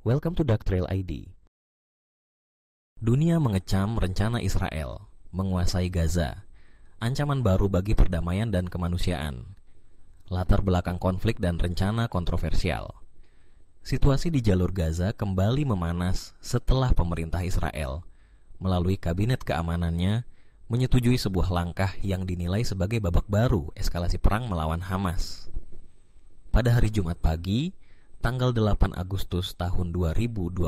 Welcome to Darktrail ID. Dunia mengecam rencana Israel menguasai Gaza, ancaman baru bagi perdamaian dan kemanusiaan, latar belakang konflik dan rencana kontroversial. Situasi di jalur Gaza kembali memanas setelah pemerintah Israel melalui kabinet keamanannya menyetujui sebuah langkah yang dinilai sebagai babak baru eskalasi perang melawan Hamas. Pada hari Jumat pagi, tanggal 8 Agustus tahun 2025,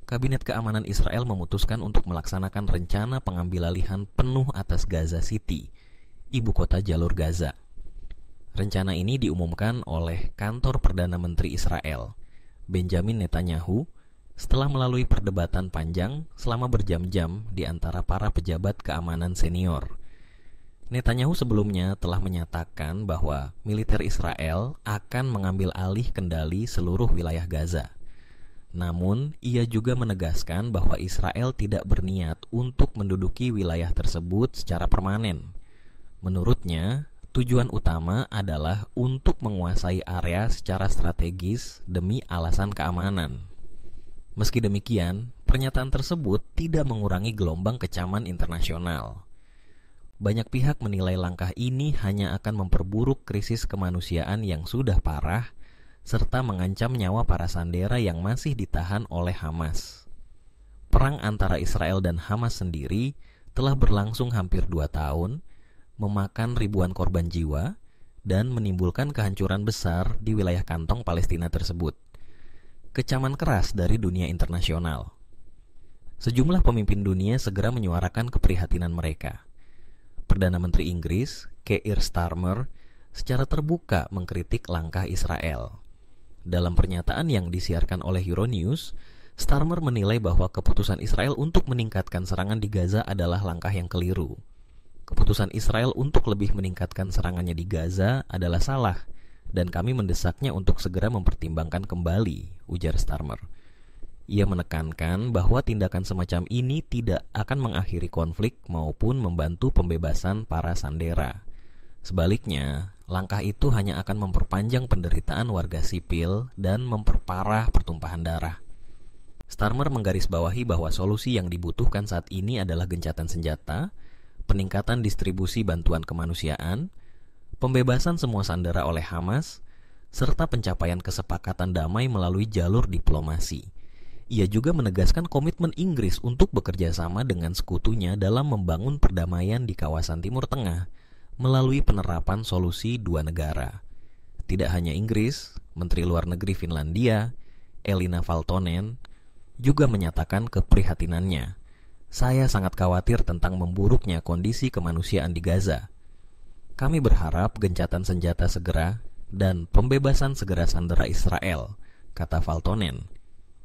Kabinet Keamanan Israel memutuskan untuk melaksanakan rencana pengambil alihan penuh atas Gaza City, ibu kota jalur Gaza. Rencana ini diumumkan oleh kantor Perdana Menteri Israel, Benjamin Netanyahu, setelah melalui perdebatan panjang selama berjam-jam di antara para pejabat keamanan senior. Netanyahu sebelumnya telah menyatakan bahwa militer Israel akan mengambil alih kendali seluruh wilayah Gaza. Namun, ia juga menegaskan bahwa Israel tidak berniat untuk menduduki wilayah tersebut secara permanen. Menurutnya, tujuan utama adalah untuk menguasai area secara strategis demi alasan keamanan. Meski demikian, pernyataan tersebut tidak mengurangi gelombang kecaman internasional. Banyak pihak menilai langkah ini hanya akan memperburuk krisis kemanusiaan yang sudah parah, serta mengancam nyawa para sandera yang masih ditahan oleh Hamas. Perang antara Israel dan Hamas sendiri telah berlangsung hampir 2 tahun, memakan ribuan korban jiwa, dan menimbulkan kehancuran besar di wilayah kantong Palestina tersebut. Kecaman keras dari dunia internasional. Sejumlah pemimpin dunia segera menyuarakan keprihatinan mereka. Perdana Menteri Inggris, Keir Starmer, secara terbuka mengkritik langkah Israel. Dalam pernyataan yang disiarkan oleh Euronews, Starmer menilai bahwa keputusan Israel untuk meningkatkan serangan di Gaza adalah langkah yang keliru. Keputusan Israel untuk lebih meningkatkan serangannya di Gaza adalah salah, dan kami mendesaknya untuk segera mempertimbangkan kembali, ujar Starmer. Ia menekankan bahwa tindakan semacam ini tidak akan mengakhiri konflik maupun membantu pembebasan para sandera. Sebaliknya, langkah itu hanya akan memperpanjang penderitaan warga sipil dan memperparah pertumpahan darah. Starmer menggarisbawahi bahwa solusi yang dibutuhkan saat ini adalah gencatan senjata, peningkatan distribusi bantuan kemanusiaan, pembebasan semua sandera oleh Hamas, serta pencapaian kesepakatan damai melalui jalur diplomasi. Ia juga menegaskan komitmen Inggris untuk bekerja sama dengan sekutunya dalam membangun perdamaian di kawasan Timur Tengah melalui penerapan solusi dua negara. Tidak hanya Inggris, Menteri Luar Negeri Finlandia, Elina Valtonen, juga menyatakan keprihatinannya. Saya sangat khawatir tentang memburuknya kondisi kemanusiaan di Gaza. Kami berharap gencatan senjata segera dan pembebasan segera sandera Israel, kata Valtonen.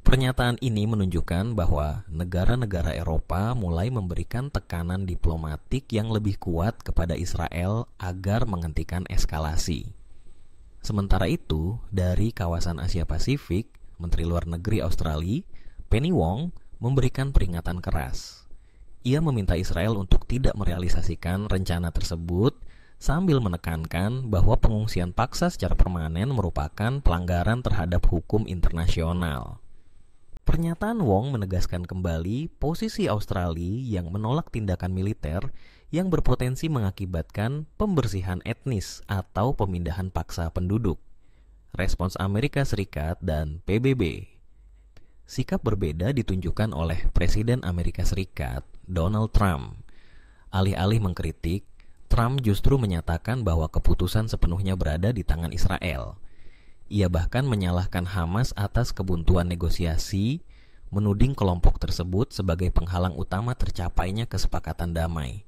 Pernyataan ini menunjukkan bahwa negara-negara Eropa mulai memberikan tekanan diplomatik yang lebih kuat kepada Israel agar menghentikan eskalasi. Sementara itu, dari kawasan Asia Pasifik, Menteri Luar Negeri Australia, Penny Wong, memberikan peringatan keras. Ia meminta Israel untuk tidak merealisasikan rencana tersebut sambil menekankan bahwa pengungsian paksa secara permanen merupakan pelanggaran terhadap hukum internasional. Pernyataan Wong menegaskan kembali posisi Australia yang menolak tindakan militer yang berpotensi mengakibatkan pembersihan etnis atau pemindahan paksa penduduk. Respons Amerika Serikat dan PBB. Sikap berbeda ditunjukkan oleh Presiden Amerika Serikat, Donald Trump. Alih-alih mengkritik, Trump justru menyatakan bahwa keputusan sepenuhnya berada di tangan Israel. Ia bahkan menyalahkan Hamas atas kebuntuan negosiasi, menuding kelompok tersebut sebagai penghalang utama tercapainya kesepakatan damai.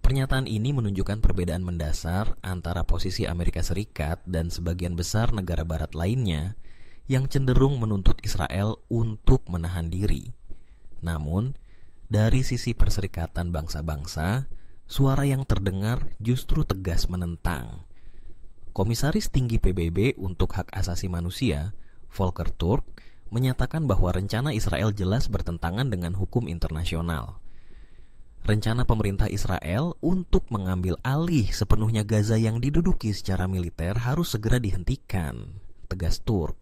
Pernyataan ini menunjukkan perbedaan mendasar antara posisi Amerika Serikat dan sebagian besar negara barat lainnya yang cenderung menuntut Israel untuk menahan diri. Namun, dari sisi Perserikatan Bangsa-Bangsa, suara yang terdengar justru tegas menentang. Komisaris Tinggi PBB untuk Hak Asasi Manusia, Volker Turk, menyatakan bahwa rencana Israel jelas bertentangan dengan hukum internasional. Rencana pemerintah Israel untuk mengambil alih sepenuhnya Gaza yang diduduki secara militer harus segera dihentikan, tegas Turk.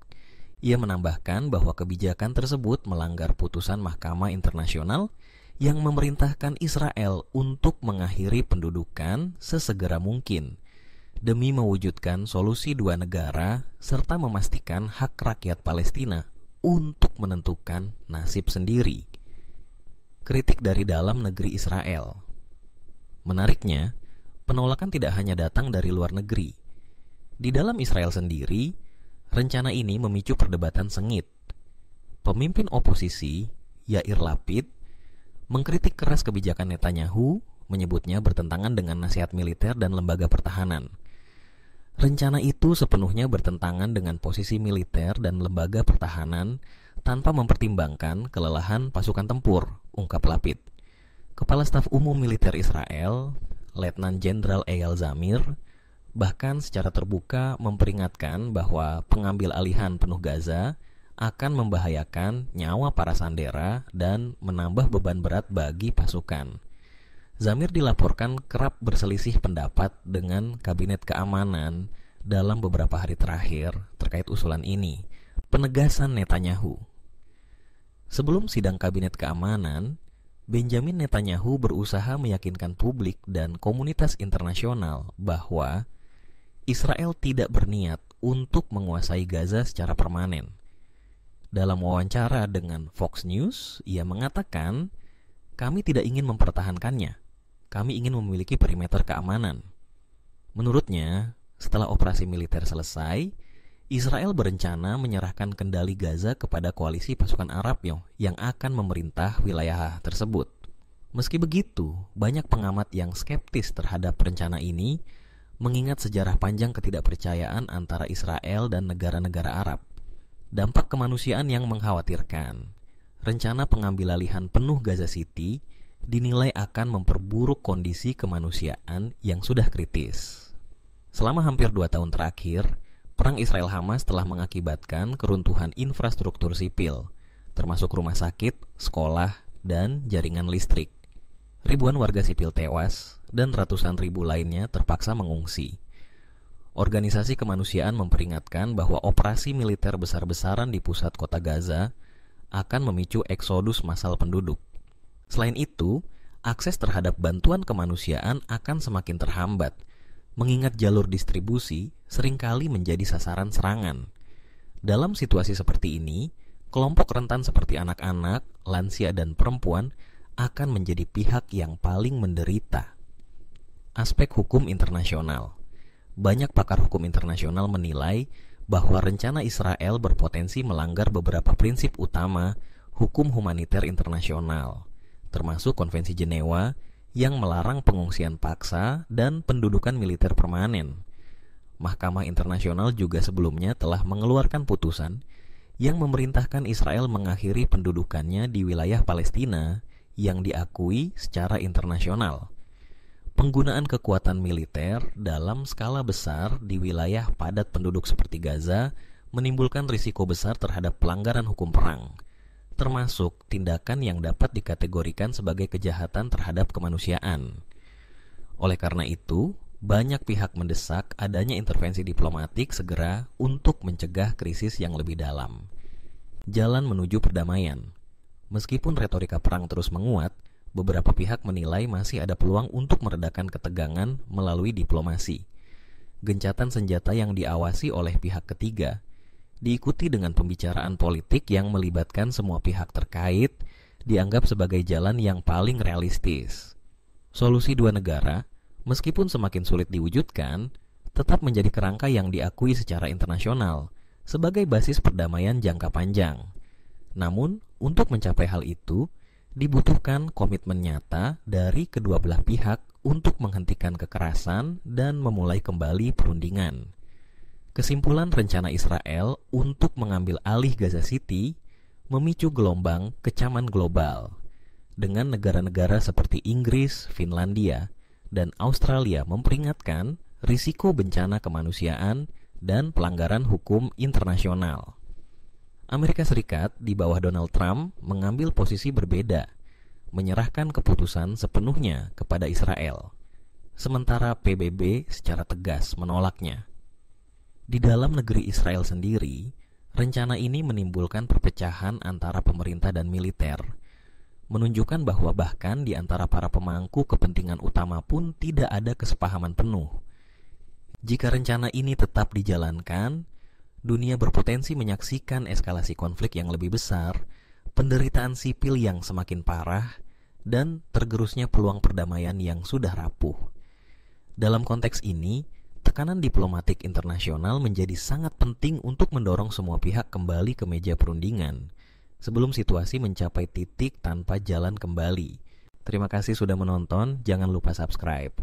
Ia menambahkan bahwa kebijakan tersebut melanggar putusan Mahkamah Internasional yang memerintahkan Israel untuk mengakhiri pendudukan sesegera mungkin demi mewujudkan solusi dua negara serta memastikan hak rakyat Palestina untuk menentukan nasib sendiri. Kritik dari dalam negeri Israel. Menariknya, penolakan tidak hanya datang dari luar negeri. Di dalam Israel sendiri, rencana ini memicu perdebatan sengit. Pemimpin oposisi, Yair Lapid, mengkritik keras kebijakan Netanyahu, menyebutnya bertentangan dengan nasihat militer dan lembaga pertahanan. Rencana itu sepenuhnya bertentangan dengan posisi militer dan lembaga pertahanan tanpa mempertimbangkan kelelahan pasukan tempur, ungkap Lapid. Kepala Staf Umum Militer Israel, Letnan Jenderal Eyal Zamir, bahkan secara terbuka memperingatkan bahwa pengambil alihan penuh Gaza akan membahayakan nyawa para sandera dan menambah beban berat bagi pasukan. Zamir dilaporkan kerap berselisih pendapat dengan Kabinet Keamanan dalam beberapa hari terakhir terkait usulan ini, penegasan Netanyahu. Sebelum sidang Kabinet Keamanan, Benjamin Netanyahu berusaha meyakinkan publik dan komunitas internasional bahwa Israel tidak berniat untuk menguasai Gaza secara permanen. Dalam wawancara dengan Fox News, ia mengatakan, "Kami tidak ingin mempertahankannya. Kami ingin memiliki perimeter keamanan." Menurutnya, setelah operasi militer selesai, Israel berencana menyerahkan kendali Gaza kepada koalisi pasukan Arab yang akan memerintah wilayah tersebut. Meski begitu, banyak pengamat yang skeptis terhadap rencana ini, mengingat sejarah panjang ketidakpercayaan antara Israel dan negara-negara Arab. Dampak kemanusiaan yang mengkhawatirkan. Rencana pengambilalihan penuh Gaza City dinilai akan memperburuk kondisi kemanusiaan yang sudah kritis. Selama hampir 2 tahun terakhir, perang Israel-Hamas telah mengakibatkan keruntuhan infrastruktur sipil, termasuk rumah sakit, sekolah, dan jaringan listrik. Ribuan warga sipil tewas, dan ratusan ribu lainnya terpaksa mengungsi. Organisasi kemanusiaan memperingatkan bahwa operasi militer besar-besaran di pusat kota Gaza akan memicu eksodus massal penduduk. Selain itu, akses terhadap bantuan kemanusiaan akan semakin terhambat, mengingat jalur distribusi seringkali menjadi sasaran serangan. Dalam situasi seperti ini, kelompok rentan seperti anak-anak, lansia, dan perempuan akan menjadi pihak yang paling menderita. Aspek hukum internasional. Banyak pakar hukum internasional menilai bahwa rencana Israel berpotensi melanggar beberapa prinsip utama hukum humaniter internasional, termasuk Konvensi Jenewa yang melarang pengungsian paksa dan pendudukan militer permanen. Mahkamah Internasional juga sebelumnya telah mengeluarkan putusan yang memerintahkan Israel mengakhiri pendudukannya di wilayah Palestina yang diakui secara internasional. Penggunaan kekuatan militer dalam skala besar di wilayah padat penduduk seperti Gaza menimbulkan risiko besar terhadap pelanggaran hukum perang, termasuk tindakan yang dapat dikategorikan sebagai kejahatan terhadap kemanusiaan. Oleh karena itu, banyak pihak mendesak adanya intervensi diplomatik segera untuk mencegah krisis yang lebih dalam. Jalan menuju perdamaian. Meskipun retorika perang terus menguat, beberapa pihak menilai masih ada peluang untuk meredakan ketegangan melalui diplomasi. Gencatan senjata yang diawasi oleh pihak ketiga diikuti dengan pembicaraan politik yang melibatkan semua pihak terkait, dianggap sebagai jalan yang paling realistis. Solusi dua negara, meskipun semakin sulit diwujudkan, tetap menjadi kerangka yang diakui secara internasional sebagai basis perdamaian jangka panjang. Namun, untuk mencapai hal itu, dibutuhkan komitmen nyata dari kedua belah pihak untuk menghentikan kekerasan dan memulai kembali perundingan. Kesimpulan rencana Israel untuk mengambil alih Gaza City memicu gelombang kecaman global, dengan negara-negara seperti Inggris, Finlandia, dan Australia memperingatkan risiko bencana kemanusiaan dan pelanggaran hukum internasional. Amerika Serikat di bawah Donald Trump mengambil posisi berbeda, menyerahkan keputusan sepenuhnya kepada Israel, sementara PBB secara tegas menolaknya. Di dalam negeri Israel sendiri, Rencana ini menimbulkan perpecahan antara pemerintah dan militer, menunjukkan bahwa bahkan di antara para pemangku kepentingan utama pun tidak ada kesepahaman penuh. Jika rencana ini tetap dijalankan, dunia berpotensi menyaksikan eskalasi konflik yang lebih besar, penderitaan sipil yang semakin parah, dan tergerusnya peluang perdamaian yang sudah rapuh. Dalam konteks ini, tekanan diplomatik internasional menjadi sangat penting untuk mendorong semua pihak kembali ke meja perundingan sebelum situasi mencapai titik tanpa jalan kembali. Terima kasih sudah menonton, jangan lupa subscribe.